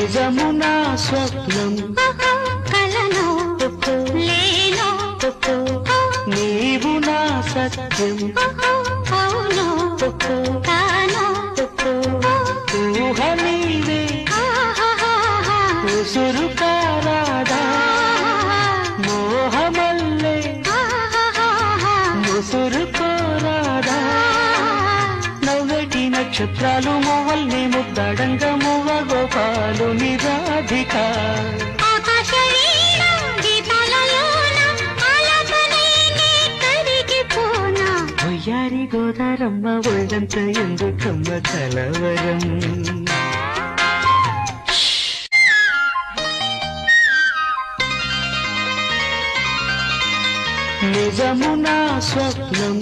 నిజమునా స్వప్నం కలను లేను నీవు నా సత్యం అవును తాను ఊహ నీవే ఉసురు కారాదా మోహమల్లే ముసురు కోరాదా నవ్వటి నక్షత్రాలు మొవల్ని ముద్దడంగ మువ్వ గోపాలు నిరాధిక వయ్యారి గోదారమ్మ ఒళ్ళంత ఎందుకమ్మ కలవరం నిజమునా స్వప్నం